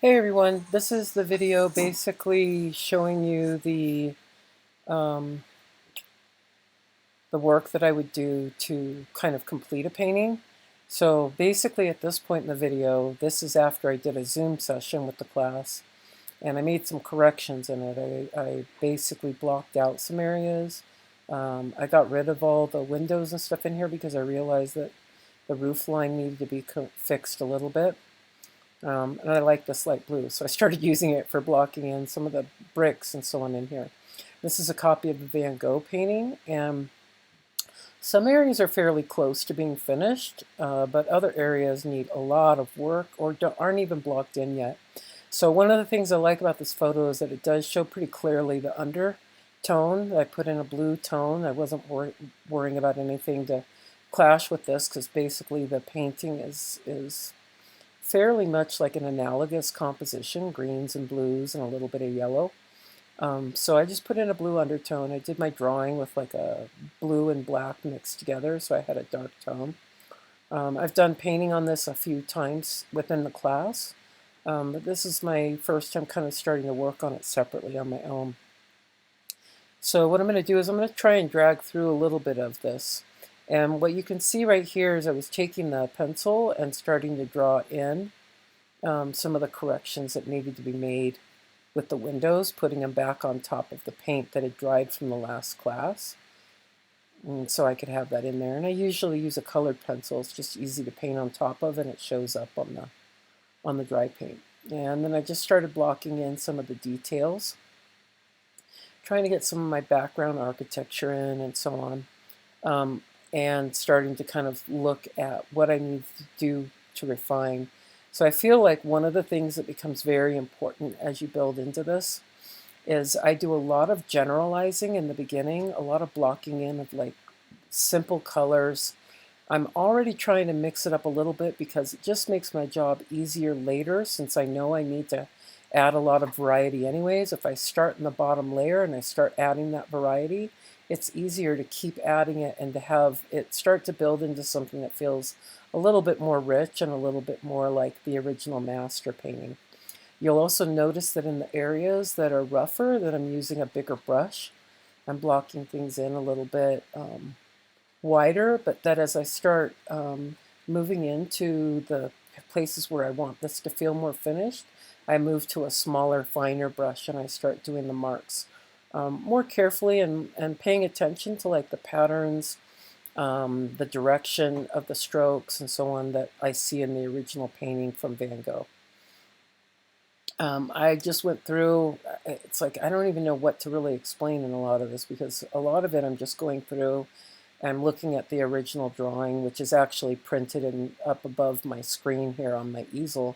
Hey everyone, this is the video basically showing you um, the work that I would do to kind of complete a painting. So basically at this point in the video, this is after I did a Zoom session with the class and I made some corrections in it. I basically blocked out some areas. I got rid of all the windows and stuff in here because I realized that the roof line needed to be fixed a little bit. And I like this light blue, so I started using it for blocking in some of the bricks and so on in here. This is a copy of the Van Gogh painting, and some areas are fairly close to being finished, but other areas need a lot of work or aren't even blocked in yet. So one of the things I like about this photo is that it does show pretty clearly the undertone. I put in a blue tone. I wasn't worrying about anything to clash with this because basically the painting is fairly much like an analogous composition, greens and blues and a little bit of yellow. So I just put in a blue undertone. I did my drawing with like a blue and black mixed together, so I had a dark tone. I've done painting on this a few times within the class, but this is my first time kind of starting to work on it separately on my own. So what I'm going to do is I'm going to try and drag through a little bit of this. And what you can see right here is I was taking the pencil and starting to draw in some of the corrections that needed to be made with the windows, putting them back on top of the paint that had dried from the last class. And so I could have that in there. And I usually use a colored pencil. It's just easy to paint on top of, and it shows up on the dry paint. And then I just started blocking in some of the details, trying to get some of my background architecture in and so on, and starting to kind of look at what I need to do to refine. So I feel like one of the things that becomes very important as you build into this is I do a lot of generalizing in the beginning, a lot of blocking in of like simple colors. I'm already trying to mix it up a little bit because it just makes my job easier later, since I know I need to add a lot of variety anyways. If I start in the bottom layer and I start adding that variety, it's easier to keep adding it and to have it start to build into something that feels a little bit more rich and a little bit more like the original master painting. You'll also notice that in the areas that are rougher that I'm using a bigger brush. I'm blocking things in a little bit wider, but that as I start moving into the places where I want this to feel more finished, I move to a smaller, finer brush and I start doing the marks more carefully and paying attention to like the patterns, the direction of the strokes and so on that I see in the original painting from Van Gogh. I just went through, it's like I don't even know what to really explain in a lot of this because a lot of it I'm just going through and looking at the original drawing, which is actually printed and up above my screen here on my easel.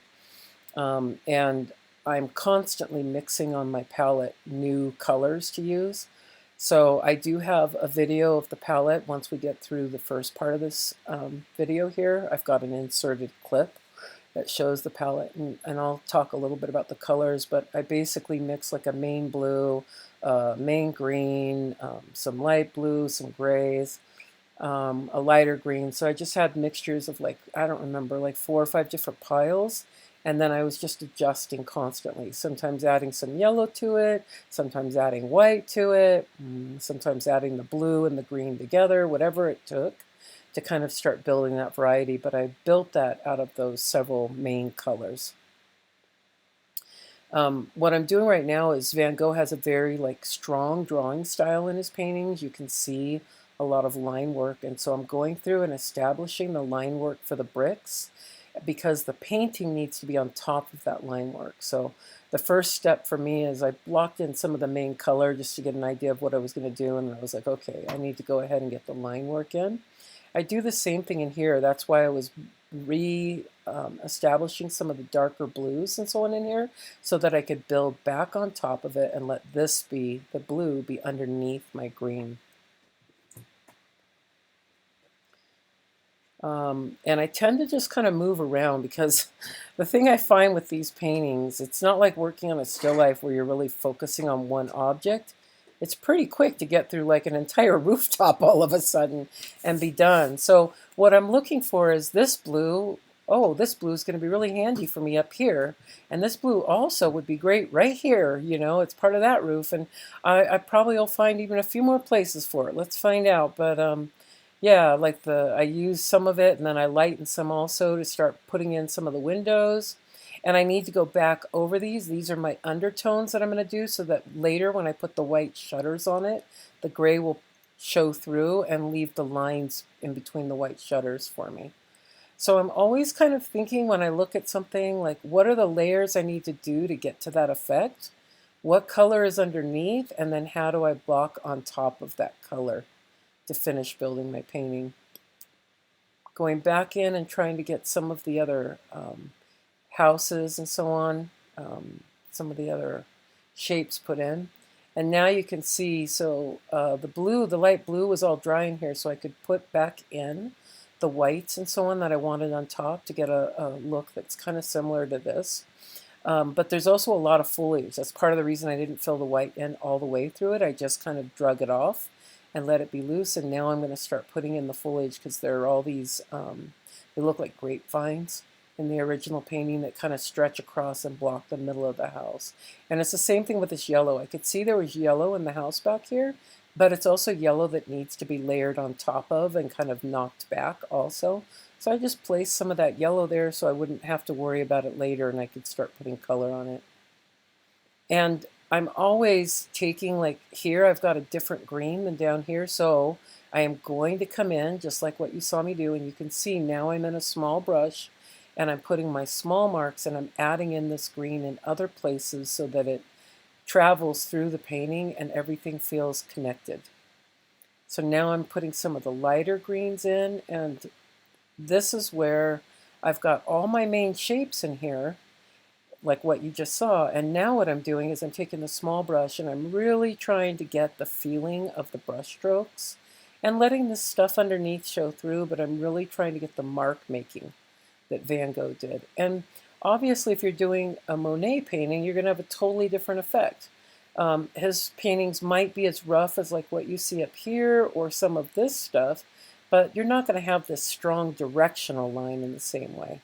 And I'm constantly mixing on my palette new colors to use. So I do have a video of the palette once we get through the first part of this video here. I've got an inserted clip that shows the palette, and I'll talk a little bit about the colors, but I basically mix like a main blue, main green, some light blue, some grays, a lighter green. So I just had mixtures of like, I don't remember, like 4 or 5 different piles. And then I was just adjusting constantly, sometimes adding some yellow to it, sometimes adding white to it, sometimes adding the blue and the green together, whatever it took to kind of start building that variety. But I built that out of those several main colors. What I'm doing right now is Van Gogh has a very like strong drawing style in his paintings. You can see a lot of line work, and so I'm going through and establishing the line work for the bricks because the painting needs to be on top of that line work. So the first step for me is I blocked in some of the main color just to get an idea of what I was going to do, and I was like, okay, I need to go ahead and get the line work in. I do the same thing in here. That's why I was establishing some of the darker blues and so on in here so that I could build back on top of it and let this be, the blue, be underneath my green. And I tend to just kind of move around because the thing I find with these paintings, it's not like working on a still life where you're really focusing on one object. It's pretty quick to get through like an entire rooftop all of a sudden and be done. So what I'm looking for is this blue oh, this blue is going to be really handy for me up here. And this blue also would be great right here. You know, it's part of that roof. And I probably will find even a few more places for it. Let's find out. But yeah, like I use some of it and then I lighten some also to start putting in some of the windows. And I need to go back over these. These are my undertones that I'm going to do so that later when I put the white shutters on it, the gray will show through and leave the lines in between the white shutters for me. So I'm always kind of thinking when I look at something like, what are the layers I need to do to get to that effect? What color is underneath? And then how do I block on top of that color to finish building my painting? Going back in and trying to get some of the other houses and so on, some of the other shapes put in. And now you can see, so the blue, the light blue was all dry in here, so I could put back in the whites and so on that I wanted on top to get a look that's kind of similar to this. But there's also a lot of foliage. That's part of the reason I didn't fill the white in all the way through it. I just kind of drug it off and let it be loose. And now I'm going to start putting in the foliage because there are all these, they look like grapevines in the original painting that kind of stretch across and block the middle of the house. And it's the same thing with this yellow. I could see there was yellow in the house back here, but it's also yellow that needs to be layered on top of and kind of knocked back also. So I just placed some of that yellow there so I wouldn't have to worry about it later and I could start putting color on it. And I'm always taking, like here I've got a different green than down here, so I am going to come in just like what you saw me do, and you can see now I'm in a small brush and I'm putting my small marks and I'm adding in this green in other places so that it travels through the painting and everything feels connected. So now I'm putting some of the lighter greens in, and this is where I've got all my main shapes in here, like what you just saw. And now what I'm doing is I'm taking the small brush and I'm really trying to get the feeling of the brush strokes and letting this stuff underneath show through, but I'm really trying to get the mark making that Van Gogh did. And obviously, if you're doing a Monet painting, you're going to have a totally different effect. His paintings might be as rough as like what you see up here or some of this stuff, but you're not going to have this strong directional line in the same way.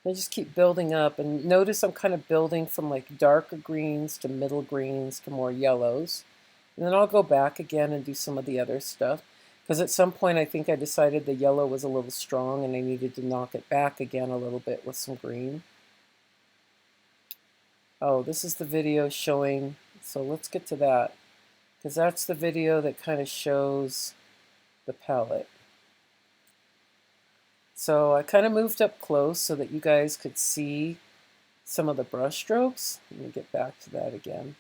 I just keep building up, and notice I'm kind of building from like darker greens to middle greens to more yellows. And then I'll go back again and do some of the other stuff. Because at some point I think I decided the yellow was a little strong and I needed to knock it back again a little bit with some green. Oh, this is the video showing, so let's get to that. Because that's the video that kind of shows the palette. So I kind of moved up close so that you guys could see some of the brush strokes. Let me get back to that again.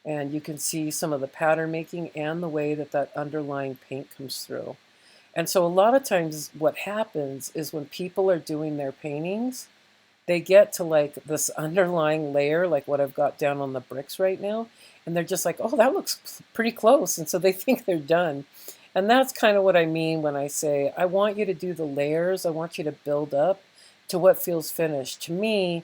And you can see some of the pattern making and the way that that underlying paint comes through. And so a lot of times what happens is when people are doing their paintings, they get to like this underlying layer, like what I've got down on the bricks right now, and they're just like, oh, that looks pretty close. And so they think they're done. And that's kind of what I mean when I say, I want you to do the layers. I want you to build up to what feels finished. To me,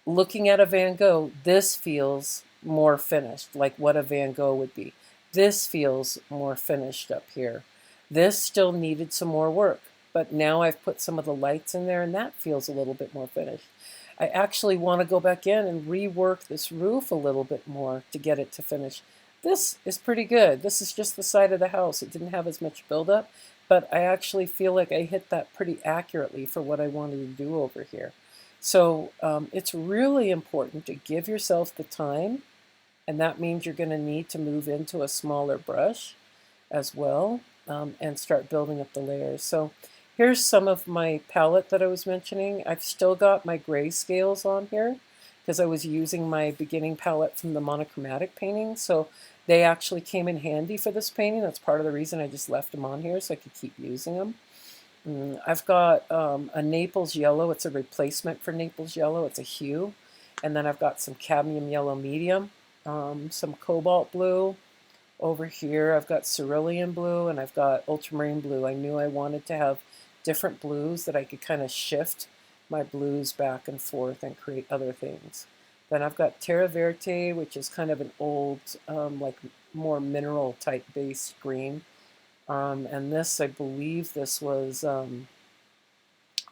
looking at a Van Gogh, this feels more finished, like what a Van Gogh would be. This feels more finished up here. This still needed some more work, but now I've put some of the lights in there and that feels a little bit more finished. I actually want to go back in and rework this roof a little bit more to get it to finish. This is pretty good. This is just the side of the house. It didn't have as much buildup, but I actually feel like I hit that pretty accurately for what I wanted to do over here. So it's really important to give yourself the time, and that means you're going to need to move into a smaller brush as well and start building up the layers. So here's some of my palette that I was mentioning. I've still got my gray scales on here because I was using my beginning palette from the monochromatic painting. So they actually came in handy for this painting. That's part of the reason I just left them on here so I could keep using them. I've got a Naples yellow. It's a replacement for Naples yellow. It's a hue. And then I've got some cadmium yellow medium, some cobalt blue. Over here I've got cerulean blue and I've got ultramarine blue. I knew I wanted to have different blues that I could kind of shift my blues back and forth and create other things. Then I've got Terra Verte, which is kind of an old, like more mineral type based green. And this, I believe this was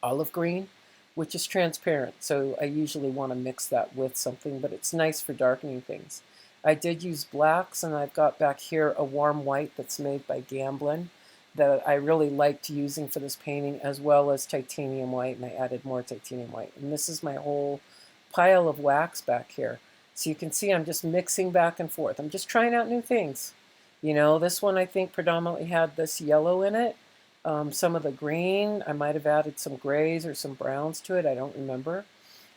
olive green, which is transparent. So I usually want to mix that with something, but it's nice for darkening things. I did use blacks, and I've got back here a warm white that's made by Gamblin that I really liked using for this painting, as well as titanium white, and I added more titanium white. And this is my whole pile of wax back here. So you can see I'm just mixing back and forth. I'm just trying out new things. You know, this one I think predominantly had this yellow in it. Some of the green, I might have added some grays or some browns to it. I don't remember.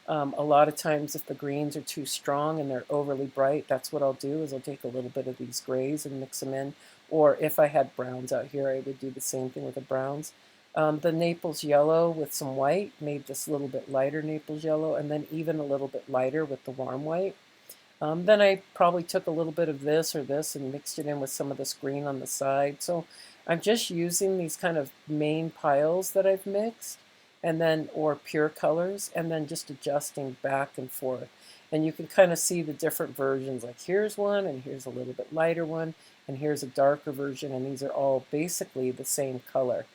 A lot of times if the greens are too strong and they're overly bright, that's what I'll do is I'll take a little bit of these grays and mix them in. Or if I had browns out here, I would do the same thing with the browns. The Naples yellow with some white made this a little bit lighter Naples yellow, and then even a little bit lighter with the warm white. Then I probably took a little bit of this or this and mixed it in with some of this green on the side. So I'm just using these kind of main piles that I've mixed, and then, or pure colors, and then just adjusting back and forth. And you can kind of see the different versions, like here's one, and here's a little bit lighter one, and here's a darker version, and these are all basically the same color.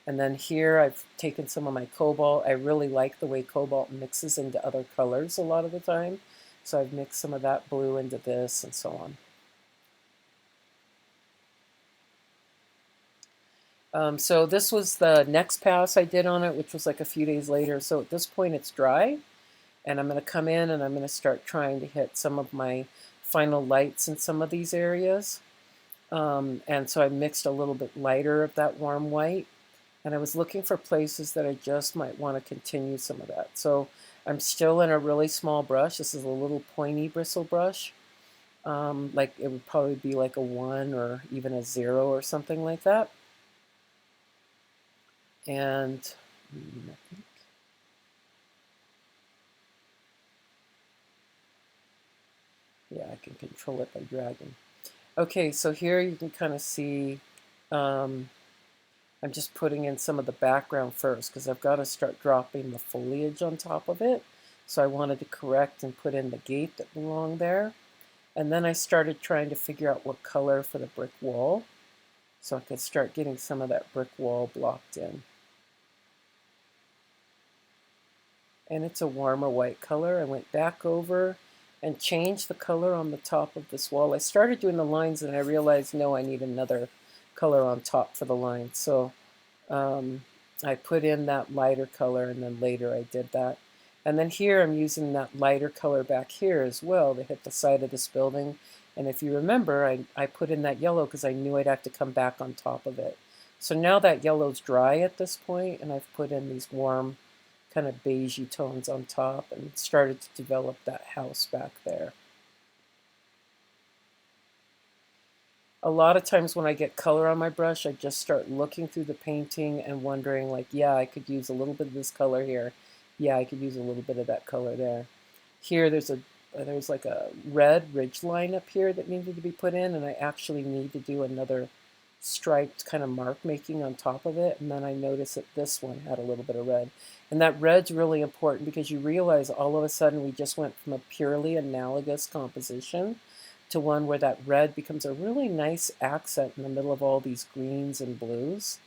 And then here I've taken some of my cobalt. I really like the way cobalt mixes into other colors a lot of the time. So I've mixed some of that blue into this and so on. So this was the next pass I did on it, which was like a few days later. So at this point it's dry, and I'm going to come in and I'm going to start trying to hit some of my final lights in some of these areas. And so I mixed a little bit lighter of that warm white, and I was looking for places that I just might want to continue some of that. So I'm still in a really small brush. This is a little pointy bristle brush. Like it would probably be like a 1 or even a 0 or something like that. And I think, yeah, I can control it by dragging. Okay, so here you can kind of see I'm just putting in some of the background first because I've got to start dropping the foliage on top of it. So I wanted to correct and put in the gate that belonged there. And then I started trying to figure out what color for the brick wall, so I could start getting some of that brick wall blocked in. And it's a warmer white color. I went back over and changed the color on the top of this wall. I started doing the lines and I realized, no, I need another color on top for the lines. So I put in that lighter color, and then later I did that. And then here I'm using that lighter color back here as well to hit the side of this building. And if you remember, I put in that yellow because I knew I'd have to come back on top of it. So now that yellow's dry at this point, and I've put in these warm kind of beigey tones on top and started to develop that house back there. A lot of times when I get color on my brush, I just start looking through the painting and wondering, like, yeah, I could use a little bit of this color here. Yeah, I could use a little bit of that color there. Here there's like a red ridge line up here that needed to be put in, and I actually need to do another striped kind of mark making on top of it. And then I noticed that this one had a little bit of red. And that red's really important because you realize all of a sudden we just went from a purely analogous composition to one where that red becomes a really nice accent in the middle of all these greens and blues.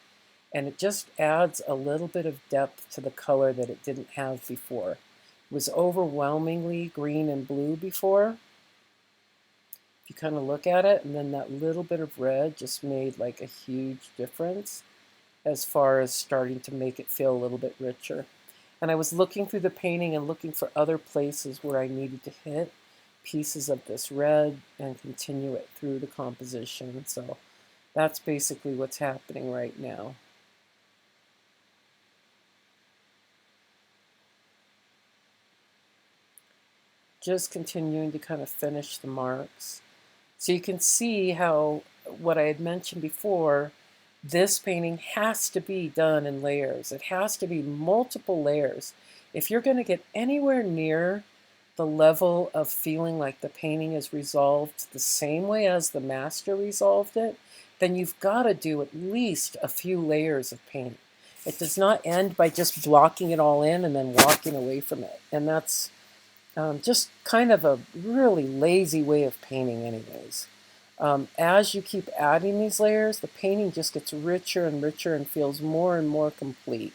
And it just adds a little bit of depth to the color that it didn't have before. It was overwhelmingly green and blue before, if you kind of look at it, and then that little bit of red just made like a huge difference as far as starting to make it feel a little bit richer. And I was looking through the painting and looking for other places where I needed to hit pieces of this red and continue it through the composition. So that's basically what's happening right now. Just continuing to kind of finish the marks. So you can see how what I had mentioned before, this painting has to be done in layers. It has to be multiple layers. If you're going to get anywhere near the level of feeling like the painting is resolved the same way as the master resolved it, then you've got to do at least a few layers of paint. It does not end by just blocking it all in and then walking away from it. And that's just kind of a really lazy way of painting anyways. As you keep adding these layers, the painting just gets richer and richer and feels more and more complete.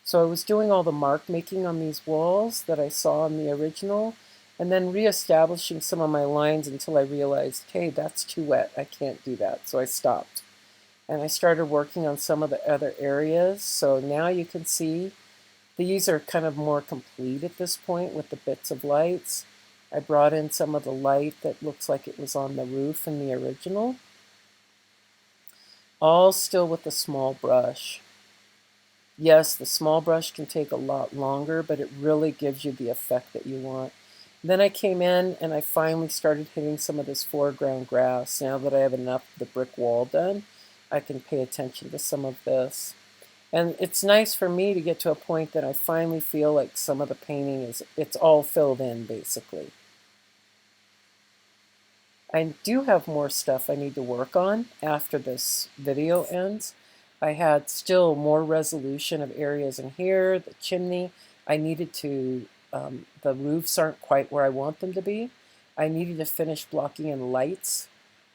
So I was doing all the mark making on these walls that I saw in the original, and then reestablishing some of my lines until I realized, hey, that's too wet. I can't do that. So I stopped. And I started working on some of the other areas. So now you can see these are kind of more complete at this point with the bits of lights. I brought in some of the light that looks like it was on the roof in the original. All still with a small brush. Yes, the small brush can take a lot longer, but it really gives you the effect that you want. Then I came in and I finally started hitting some of this foreground grass. Now that I have enough of the brick wall done, I can pay attention to some of this. And it's nice for me to get to a point that I finally feel like some of the painting it's all filled in, basically. I do have more stuff I need to work on after this video ends. I had still more resolution of areas in here, the chimney. I needed to, the roofs aren't quite where I want them to be. I needed to finish blocking in lights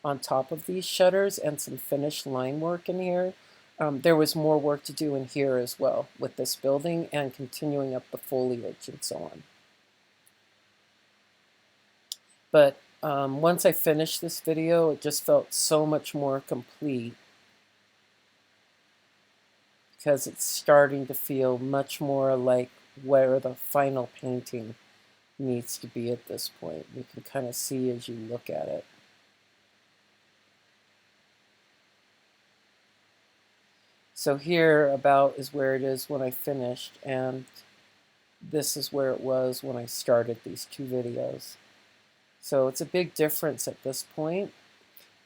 on top of these shutters and some finished line work in here. There was more work to do in here as well with this building and continuing up the foliage and so on. But once I finished this video, it just felt so much more complete because it's starting to feel much more like where the final painting needs to be at this point. You can kind of see as you look at it. So here about is where it is when I finished, and this is where it was when I started these two videos. So it's a big difference at this point,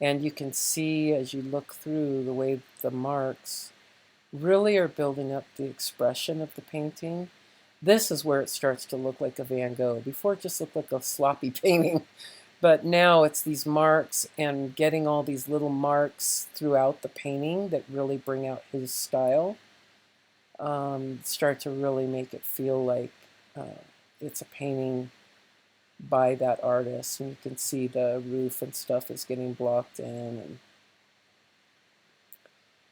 and you can see as you look through the way the marks really are building up the expression of the painting. This is where it starts to look like a Van Gogh. Before it just looked like a sloppy painting, but now it's these marks and getting all these little marks throughout the painting that really bring out his style. Start to really make it feel like it's a painting by that artist, and you can see the roof and stuff is getting blocked in. And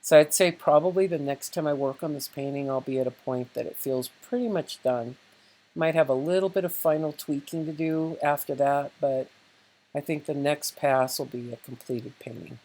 so I'd say probably the next time I work on this painting, I'll be at a point that it feels pretty much done. Might have a little bit of final tweaking to do after that, but I think the next pass will be a completed painting.